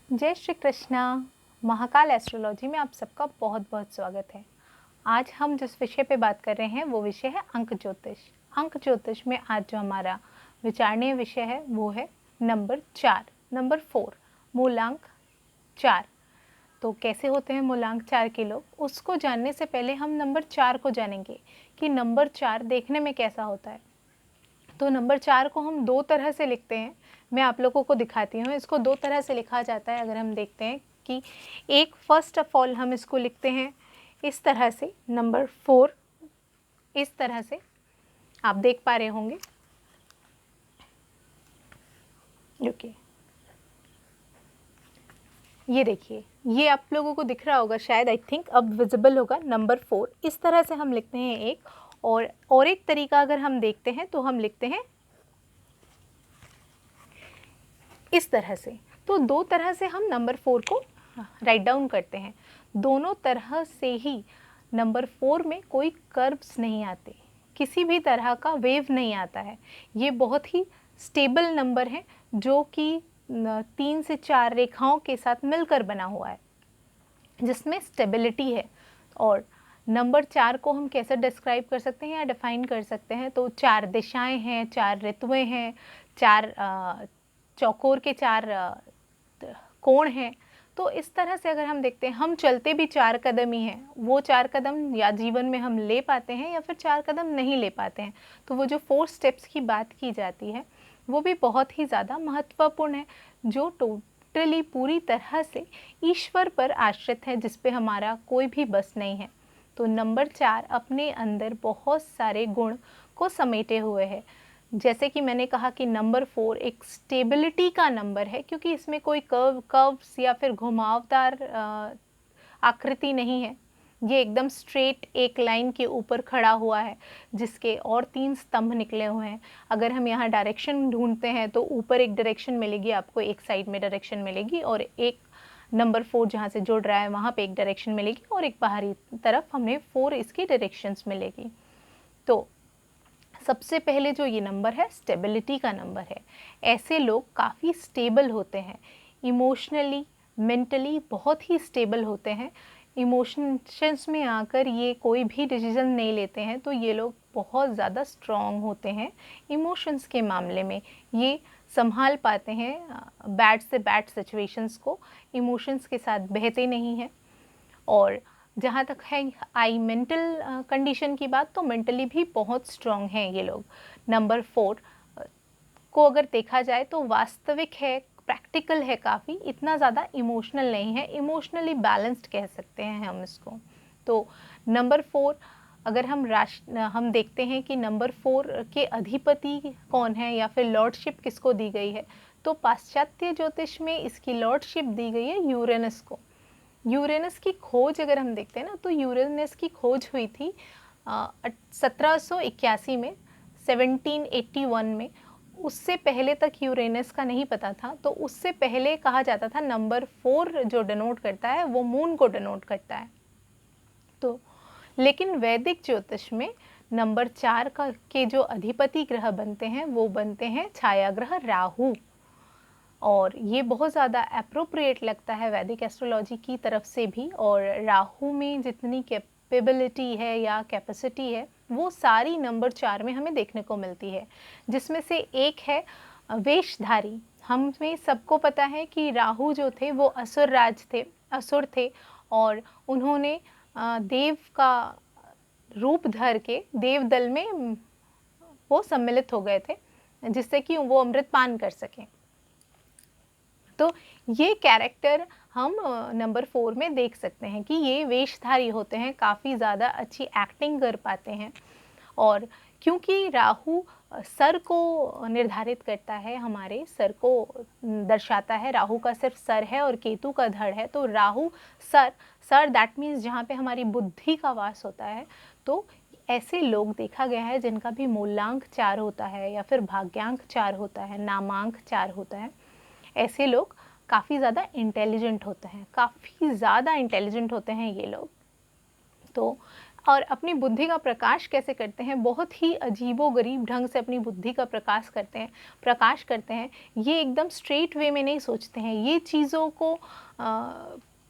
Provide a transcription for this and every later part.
जय श्री कृष्णा। महाकाल एस्ट्रोलॉजी में आप सबका बहुत बहुत स्वागत है। आज हम जिस विषय पे बात कर रहे हैं वो विषय है अंक ज्योतिष। अंक ज्योतिष में आज जो हमारा विचारणीय विषय है वो है नंबर 4, नंबर 4, मूलांक 4। तो कैसे होते हैं मूलांक 4 के लोग, उसको जानने से पहले हम नंबर 4 को जानेंगे कि नंबर 4 देखने में कैसा होता है। तो नंबर 4 को हम दो तरह से लिखते हैं, मैं आप लोगों को दिखाती हूँ। इसको दो तरह से लिखा जाता है। अगर हम देखते हैं कि एक फर्स्ट ऑफ ऑल हम इसको लिखते हैं इस तरह से, नंबर 4 इस तरह से आप देख पा रहे होंगे। रुकिए, ये देखिए, ये आप लोगों को दिख रहा होगा शायद, आई थिंक अब विजिबल होगा। नंबर 4 इस तरह से हम लिखते हैं एक, और एक तरीका अगर हम देखते हैं तो हम लिखते हैं इस तरह से। तो दो तरह से हम नंबर 4 को राइट डाउन करते हैं। दोनों तरह से ही नंबर 4 में कोई कर्व्स नहीं आते, किसी भी तरह का वेव नहीं आता है। ये बहुत ही स्टेबल नंबर है जो कि 3 से 4 रेखाओं के साथ मिलकर बना हुआ है, जिसमें स्टेबिलिटी है। और नंबर 4 को हम कैसे डिस्क्राइब कर सकते हैं या डिफाइन कर सकते हैं, तो 4 दिशाएं हैं, 4 ऋतुएं हैं, 4 चौकोर के 4 कोण हैं। तो इस तरह से अगर हम देखते हैं, हम चलते भी 4 कदम ही हैं, वो 4 कदम या जीवन में हम ले पाते हैं या फिर 4 कदम नहीं ले पाते हैं। तो वो जो 4 स्टेप्स की बात की जाती है वो भी बहुत ही ज़्यादा महत्वपूर्ण है, जो टोटली पूरी तरह से ईश्वर पर आश्रित है, जिस पे हमारा कोई भी बस नहीं है। तो नंबर 4 अपने अंदर बहुत सारे गुण को समेटे हुए है। जैसे कि मैंने कहा कि नंबर 4 एक स्टेबिलिटी का नंबर है, क्योंकि इसमें कोई कर्व्स या फिर घुमावदार आकृति नहीं है। ये एकदम स्ट्रेट एक लाइन के ऊपर खड़ा हुआ है, जिसके और 3 स्तंभ निकले हुए हैं। अगर हम यहाँ डायरेक्शन ढूंढते हैं तो ऊपर एक डायरेक्शन मिलेगी आपको, एक साइड में डायरेक्शन मिलेगी, और एक नंबर 4 जहाँ से जुड़ रहा है वहाँ पे एक डायरेक्शन मिलेगी, और एक बाहरी तरफ हमें 4 इसकी डायरेक्शंस मिलेगी। तो सबसे पहले जो ये नंबर है, स्टेबिलिटी का नंबर है। ऐसे लोग काफ़ी स्टेबल होते हैं, इमोशनली मेंटली बहुत ही स्टेबल होते हैं। इमोशंस में आकर ये कोई भी डिसीजन नहीं लेते हैं, तो ये लोग बहुत ज़्यादा स्ट्रॉन्ग होते हैं इमोशंस के मामले में। ये संभाल पाते हैं बैड से बैड सिचुएशंस को, इमोशंस के साथ बहते नहीं हैं। और जहाँ तक है आई मेंटल कंडीशन की बात, तो मेंटली भी बहुत स्ट्रॉन्ग हैं ये लोग। नंबर 4 को अगर देखा जाए तो वास्तविक है, प्रैक्टिकल है काफ़ी, इतना ज़्यादा इमोशनल नहीं है, इमोशनली बैलेंस्ड कह सकते हैं हम इसको। तो नंबर 4 अगर हम देखते हैं कि नंबर 4 के अधिपति कौन है या फिर लॉर्डशिप किसको दी गई है, तो पाश्चात्य ज्योतिष में इसकी लॉर्डशिप दी गई है यूरेनस को। यूरेनस की खोज अगर हम देखते हैं ना, तो यूरेनस की खोज हुई थी 1781 में, 1781 में। उससे पहले तक यूरेनस का नहीं पता था। तो उससे पहले कहा जाता था नंबर 4 जो डिनोट करता है वो मून को डिनोट करता है। तो लेकिन वैदिक ज्योतिष में नंबर 4 का के जो अधिपति ग्रह बनते हैं वो बनते हैं छाया ग्रह राहु। और ये बहुत ज़्यादा अप्रोप्रिएट लगता है वैदिक एस्ट्रोलॉजी की तरफ से भी। और राहु में जितनी कैपेबिलिटी है या कैपेसिटी है वो सारी नंबर 4 में हमें देखने को मिलती है, जिसमें से एक है वेशधारी। हमें सबको पता है कि राहु जो थे वो असुर थे, और उन्होंने देव का रूप धर के देवदल में वो सम्मिलित हो गए थे, जिससे कि वो अमृत पान कर सकें। तो ये कैरेक्टर हम नंबर 4 में देख सकते हैं कि ये वेशधारी होते हैं, काफ़ी ज़्यादा अच्छी एक्टिंग कर पाते हैं। और क्योंकि राहु सर को निर्धारित करता है, हमारे सर को दर्शाता है, राहु का सिर्फ सर है और केतु का धड़ है। तो राहु सर दैट मीन्स जहाँ पे हमारी बुद्धि का वास होता है। तो ऐसे लोग देखा गया है जिनका भी मूलांक 4 होता है या फिर भाग्यांक 4 होता है, नामांक 4 होता है, ऐसे लोग काफ़ी ज़्यादा इंटेलिजेंट होते हैं, काफ़ी ज़्यादा इंटेलिजेंट होते हैं ये लोग। तो और अपनी बुद्धि का प्रकाश कैसे करते हैं, बहुत ही अजीबोगरीब ढंग से अपनी बुद्धि का प्रकाश करते हैं। ये एकदम स्ट्रेट वे में नहीं सोचते हैं, ये चीज़ों को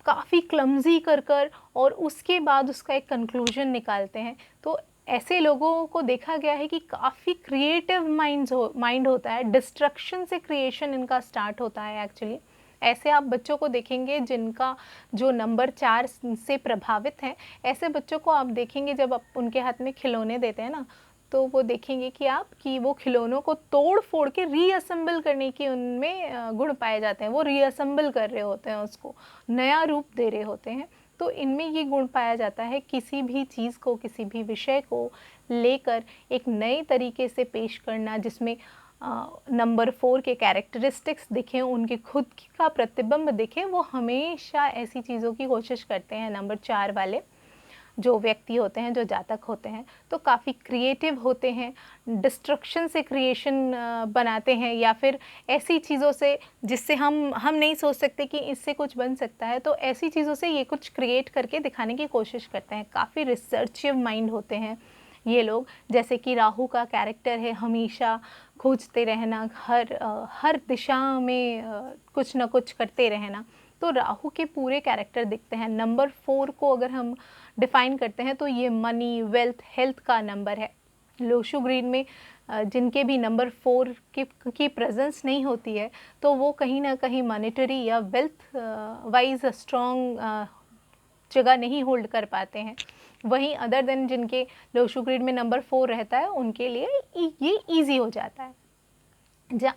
काफ़ी क्लमजी कर और उसके बाद उसका एक कंक्लूजन निकालते हैं। तो ऐसे लोगों को देखा गया है कि काफ़ी क्रिएटिव माइंड होता है, डिस्ट्रक्शन से क्रिएशन इनका स्टार्ट होता है एक्चुअली। ऐसे आप बच्चों को देखेंगे जिनका जो नंबर 4 से प्रभावित हैं, ऐसे बच्चों को आप देखेंगे जब आप उनके हाथ में खिलौने देते हैं ना, तो वो देखेंगे कि वो खिलौनों को तोड़ फोड़ के रीअसेंबल करने की उनमें गुण पाए जाते हैं। वो रीअसेंबल कर रहे होते हैं, उसको नया रूप दे रहे होते हैं। तो इनमें ये गुण पाया जाता है, किसी भी चीज़ को, किसी भी विषय को लेकर एक नए तरीके से पेश करना, जिसमें नंबर 4 के कैरेक्टरिस्टिक्स दिखें, उनके खुद का प्रतिबिंब दिखे। वो हमेशा ऐसी चीज़ों की कोशिश करते हैं। नंबर 4 वाले जो व्यक्ति होते हैं, जो जातक होते हैं, तो काफ़ी क्रिएटिव होते हैं, डिस्ट्रक्शन से क्रिएशन बनाते हैं, या फिर ऐसी चीज़ों से जिससे हम नहीं सोच सकते कि इससे कुछ बन सकता है, तो ऐसी चीज़ों से ये कुछ क्रिएट करके दिखाने की कोशिश करते हैं। काफ़ी रिसर्चिव माइंड होते हैं ये लोग। जैसे कि राहु का कैरेक्टर है हमेशा खोजते रहना, हर दिशा में कुछ ना कुछ करते रहना। तो राहु के पूरे कैरेक्टर दिखते हैं। नंबर 4 को अगर हम डिफ़ाइन करते हैं तो ये मनी, वेल्थ, हेल्थ का नंबर है। लोशु ग्रीन में जिनके भी नंबर 4 की प्रेजेंस नहीं होती है, तो वो कहीं ना कहीं मॉनेटरी या वेल्थ वाइज स्ट्रॉन्ग जगह नहीं होल्ड कर पाते हैं। वहीं अदर देन जिनके लोशु ग्रीड में नंबर 4 रहता है, उनके लिए ये ईजी हो जाता है।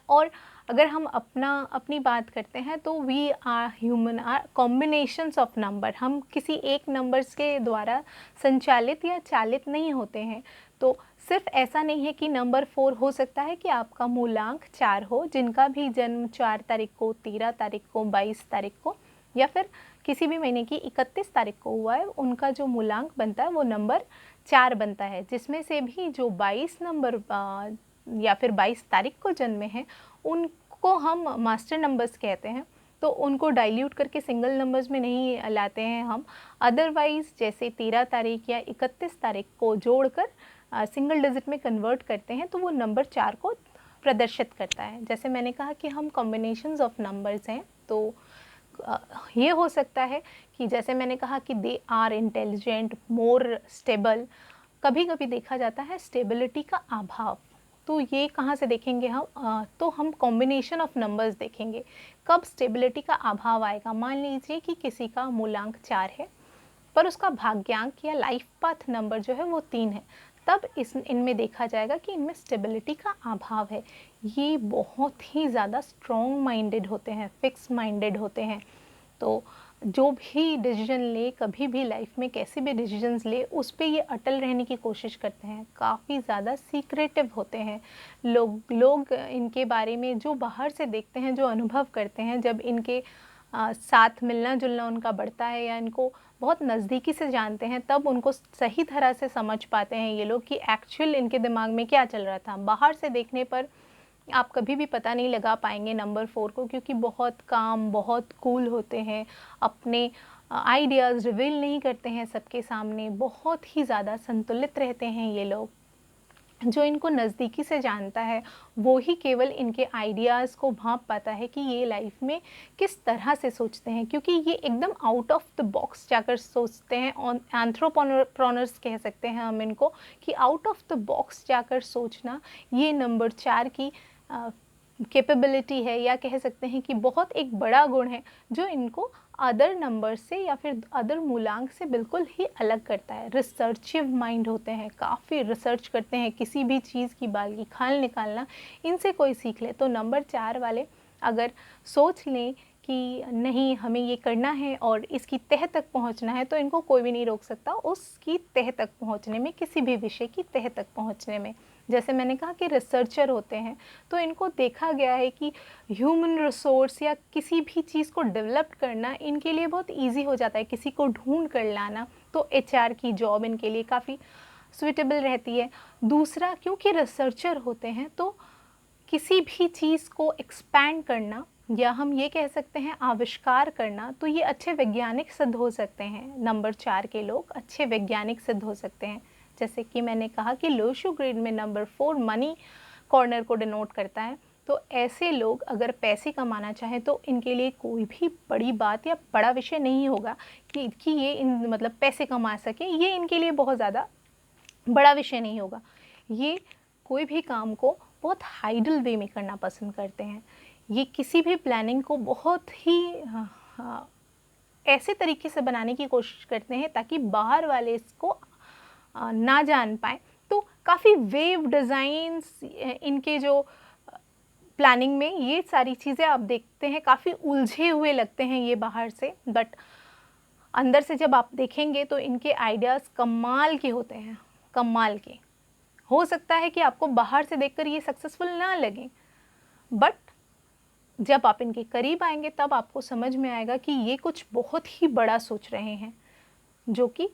और अगर हम अपनी बात करते हैं तो we are human are combinations of number. हम किसी एक नंबर्स के द्वारा संचालित या चालित नहीं होते हैं। तो सिर्फ ऐसा नहीं है कि नंबर 4 हो सकता है कि आपका मूलांक 4 हो, जिनका भी जन्म 4 तारीख को, 13 तारीख को, 22 तारीख को या फिर किसी भी महीने की 31 तारीख को हुआ है, उनका जो मूलांक बनता है वो नंबर 4 बनता है। जिसमें से भी जो 22 नंबर या फिर 22 तारीख को जन्मे हैं, उनको हम मास्टर नंबर्स कहते हैं। तो उनको डाइल्यूट करके सिंगल नंबर्स में नहीं लाते हैं हम। अदरवाइज़ जैसे 13 तारीख या 31 तारीख को जोड़कर सिंगल डिजिट में कन्वर्ट करते हैं, तो वो नंबर 4 को प्रदर्शित करता है। जैसे मैंने कहा कि हम कॉम्बिनेशंस ऑफ नंबर्स हैं, तो ये हो सकता है कि जैसे मैंने कहा कि they are intelligent, more stable. कभी कभी देखा जाता है स्टेबिलिटी का अभाव। तो ये कहाँ से देखेंगे हम? तो हम कॉम्बिनेशन ऑफ नंबर्स देखेंगे कब स्टेबिलिटी का अभाव आएगा। मान लीजिए कि किसी का मूलांक 4 है पर उसका भाग्यांक या लाइफ पाथ नंबर जो है वो 3 है, तब इनमें देखा जाएगा कि इनमें स्टेबिलिटी का अभाव है। ये बहुत ही ज़्यादा स्ट्रॉन्ग माइंडेड होते हैं, फिक्स माइंडेड होते हैं। तो जो भी डिसीजन ले, कभी भी लाइफ में कैसे भी डिसीजंस ले, उस पर ये अटल रहने की कोशिश करते हैं। काफ़ी ज़्यादा सीक्रेटिव होते हैं लोग इनके बारे में जो बाहर से देखते हैं, जो अनुभव करते हैं, जब इनके साथ मिलना जुलना उनका बढ़ता है या इनको बहुत नज़दीकी से जानते हैं, तब उनको सही तरह से समझ पाते हैं ये लोग कि एक्चुअल इनके दिमाग में क्या चल रहा था। बाहर से देखने पर आप कभी भी पता नहीं लगा पाएंगे नंबर 4 को, क्योंकि बहुत काम, बहुत कूल होते हैं, अपने आइडियाज़ रिवील नहीं करते हैं सबके सामने, बहुत ही ज़्यादा संतुलित रहते हैं ये लोग। जो इनको नज़दीकी से जानता है वो ही केवल इनके आइडियाज़ को भांप पाता है कि ये लाइफ में किस तरह से सोचते हैं, क्योंकि ये एकदम आउट ऑफ द बॉक्स जाकर सोचते हैं। एंथ्रोप्रेन्योर्स कह सकते हैं हम इनको, कि आउट ऑफ द बॉक्स जाकर सोचना ये नंबर 4 की कैपेबिलिटी है, या कह सकते हैं कि बहुत एक बड़ा गुण है जो इनको अदर नंबर से या फिर अदर मूलांक से बिल्कुल ही अलग करता है। रिसर्चिव माइंड होते हैं, काफ़ी रिसर्च करते हैं, किसी भी चीज़ की बाल की खाल निकालना इनसे कोई सीख ले। तो नंबर 4 वाले अगर सोच लें कि नहीं हमें ये करना है और इसकी तह तक पहुंचना है, तो इनको कोई भी नहीं रोक सकता उसकी तह तक पहुंचने में, किसी भी विषय की तह तक पहुंचने में। जैसे मैंने कहा कि रिसर्चर होते हैं, तो इनको देखा गया है कि ह्यूमन रिसोर्स या किसी भी चीज़ को डेवलप करना इनके लिए बहुत इजी हो जाता है, किसी को ढूंढ कर लाना। तो HR की जॉब इनके लिए काफ़ी सुइटेबल रहती है। दूसरा, क्योंकि रिसर्चर होते हैं तो किसी भी चीज़ को एक्सपैंड करना या हम ये कह सकते हैं आविष्कार करना, तो ये अच्छे वैज्ञानिक सिद्ध हो सकते हैं। नंबर 4 के लोग अच्छे वैज्ञानिक सिद्ध हो सकते हैं। जैसे कि मैंने कहा कि लो शू ग्रेड में नंबर 4 मनी कॉर्नर को डिनोट करता है। तो ऐसे लोग अगर पैसे कमाना चाहें तो इनके लिए कोई भी बड़ी बात या बड़ा विषय नहीं होगा कि ये इन मतलब पैसे कमा सके, ये इनके लिए बहुत ज़्यादा बड़ा विषय नहीं होगा। ये कोई भी काम को बहुत हाइडल वे में करना पसंद करते हैं। ये किसी भी प्लानिंग को बहुत ही ऐसे तरीके से बनाने की कोशिश करते हैं ताकि बाहर वाले इसको ना जान पाए। तो काफ़ी वेव डिज़ाइंस इनके जो प्लानिंग में, ये सारी चीज़ें आप देखते हैं काफ़ी उलझे हुए लगते हैं ये बाहर से, बट अंदर से जब आप देखेंगे तो इनके आइडियाज़ कमाल के होते हैं, कमाल के। हो सकता है कि आपको बाहर से देखकर ये सक्सेसफुल ना लगे, बट जब आप इनके करीब आएंगे तब आपको समझ में आएगा कि ये कुछ बहुत ही बड़ा सोच रहे हैं, जो कि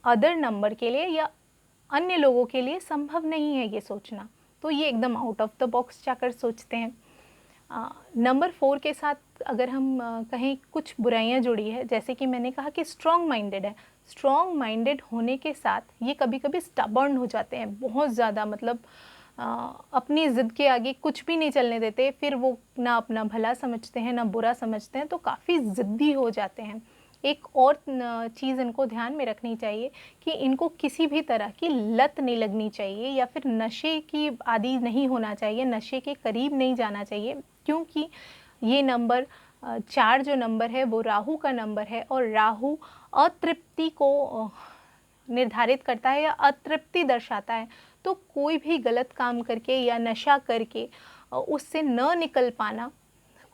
अदर नंबर के लिए या अन्य लोगों के लिए संभव नहीं है ये सोचना। तो ये एकदम आउट ऑफ द बॉक्स जाकर सोचते हैं। नंबर 4 के साथ अगर हम कहें कुछ बुराइयां जुड़ी है, जैसे कि मैंने कहा कि स्ट्रॉन्ग माइंडेड है। स्ट्रॉन्ग माइंडेड होने के साथ ये कभी कभी स्टबर्न हो जाते हैं बहुत ज़्यादा, मतलब अपनी ज़िद के आगे कुछ भी नहीं चलने देते। फिर वो ना अपना भला समझते हैं ना बुरा समझते हैं, तो काफ़ी ज़िद्दी हो जाते हैं। एक और चीज़ इनको ध्यान में रखनी चाहिए कि इनको किसी भी तरह की लत नहीं लगनी चाहिए या फिर नशे की आदी नहीं होना चाहिए, नशे के करीब नहीं जाना चाहिए, क्योंकि ये नंबर 4 जो नंबर है वो राहु का नंबर है, और राहु अतृप्ति को निर्धारित करता है या अतृप्ति दर्शाता है। तो कोई भी गलत काम करके या नशा करके उससे न निकल पाना,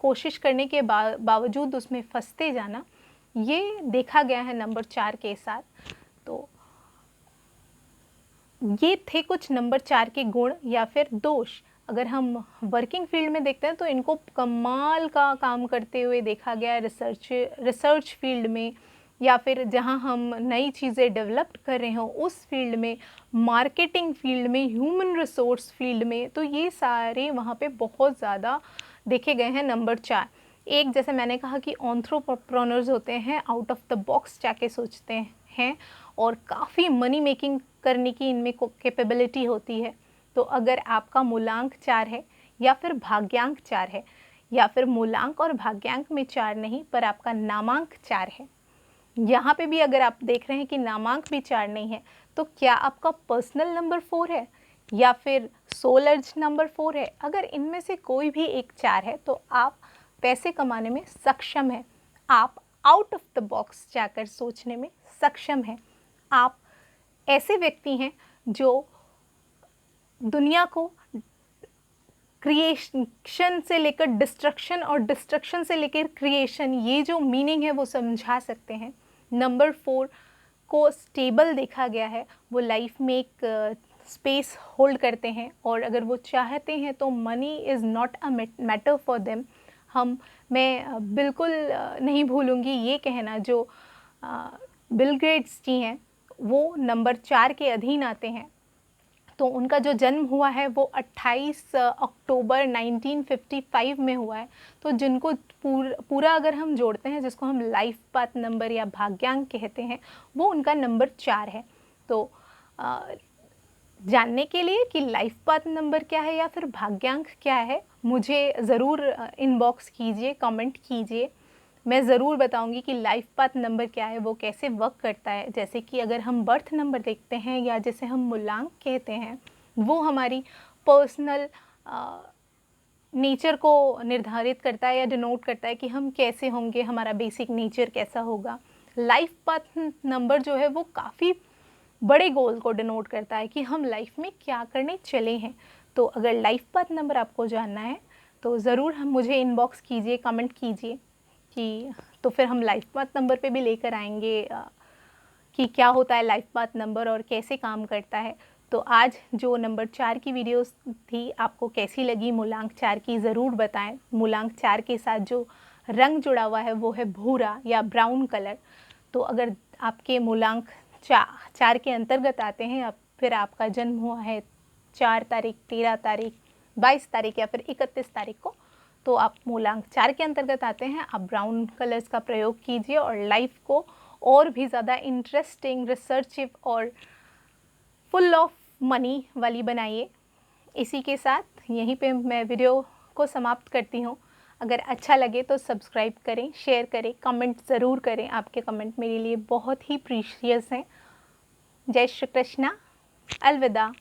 कोशिश करने के बावजूद उसमें फंसते जाना, ये देखा गया है नंबर 4 के साथ। तो ये थे कुछ नंबर 4 के गुण या फिर दोष। अगर हम वर्किंग फील्ड में देखते हैं तो इनको कमाल का काम करते हुए देखा गया है रिसर्च फील्ड में, या फिर जहां हम नई चीज़ें डेवलप कर रहे हो उस फील्ड में, मार्केटिंग फील्ड में, ह्यूमन रिसोर्स फील्ड में। तो ये सारे वहाँ पे बहुत ज़्यादा देखे गए हैं नंबर 4। एक, जैसे मैंने कहा कि एंटरप्रेन्योर्स होते हैं, आउट ऑफ द बॉक्स जाके सोचते हैं और काफ़ी मनी मेकिंग करने की इनमें कैपेबिलिटी होती है। तो अगर आपका मूलांक 4 है या फिर भाग्यांक 4 है, या फिर मूलांक और भाग्यांक में 4 नहीं पर आपका नामांक 4 है, यहाँ पे भी अगर आप देख रहे हैं कि नामांक भी 4 नहीं है, तो क्या आपका पर्सनल नंबर 4 है या फिर सोल अर्ज नंबर 4 है? अगर इनमें से कोई भी एक 4 है तो आप पैसे कमाने में सक्षम हैं, आप आउट ऑफ द बॉक्स जाकर सोचने में सक्षम हैं। आप ऐसे व्यक्ति हैं जो दुनिया को क्रिएशन से लेकर डिस्ट्रक्शन और डिस्ट्रक्शन से लेकर क्रिएशन, ये जो मीनिंग है वो समझा सकते हैं। नंबर 4 को स्टेबल देखा गया है, वो लाइफ में एक स्पेस होल्ड करते हैं, और अगर वो चाहते हैं तो money is not a matter for them. मैं बिल्कुल नहीं भूलूंगी ये कहना, जो बिल गेट्स जी हैं वो नंबर 4 के अधीन आते हैं। तो उनका जो जन्म हुआ है वो 28 अक्टूबर 1955 में हुआ है। तो जिनको पूरा अगर हम जोड़ते हैं, जिसको हम लाइफ पाथ नंबर या भाग्यांक कहते हैं, वो उनका नंबर 4 है। तो जानने के लिए कि लाइफ पाथ नंबर क्या है या फिर भाग्यांक क्या है, मुझे ज़रूर इनबॉक्स कीजिए, कमेंट कीजिए। मैं ज़रूर बताऊंगी कि लाइफ पाथ नंबर क्या है, वो कैसे वर्क करता है। जैसे कि अगर हम बर्थ नंबर देखते हैं या जिसे हम मूलांक कहते हैं, वो हमारी पर्सनल नेचर को निर्धारित करता है या डिनोट करता है कि हम कैसे होंगे, हमारा बेसिक नेचर कैसा होगा। लाइफ पाथ नंबर जो है वो काफ़ी बड़े गोल को डिनोट करता है कि हम लाइफ में क्या करने चले हैं। तो अगर लाइफ पाथ नंबर आपको जानना है तो ज़रूर हम मुझे इनबॉक्स कीजिए, कमेंट कीजिए कि तो फिर हम लाइफ पाथ नंबर पे भी लेकर आएंगे कि क्या होता है लाइफ पाथ नंबर और कैसे काम करता है। तो आज जो नंबर 4 की वीडियोस थी आपको कैसी लगी, मूलांक 4 की ज़रूर बताएं। मूलांक 4 के साथ जो रंग जुड़ा हुआ है वो है भूरा या ब्राउन कलर। तो अगर आपके मूलांक 4 के अंतर्गत आते हैं या फिर आपका जन्म हुआ है 4 तारीख, 13 तारीख, 22 तारीख या फिर 31 तारीख को, तो आप मूलांक 4 के अंतर्गत आते हैं। आप ब्राउन कलर्स का प्रयोग कीजिए और लाइफ को और भी ज़्यादा इंटरेस्टिंग, रिसर्चिव और फुल ऑफ मनी वाली बनाइए। इसी के साथ यहीं पे मैं वीडियो को समाप्त करती हूँ। अगर अच्छा लगे तो सब्सक्राइब करें, शेयर करें, कमेंट ज़रूर करें। आपके कमेंट मेरे लिए बहुत ही प्रीशियस हैं। जय श्री कृष्णा, अलविदा।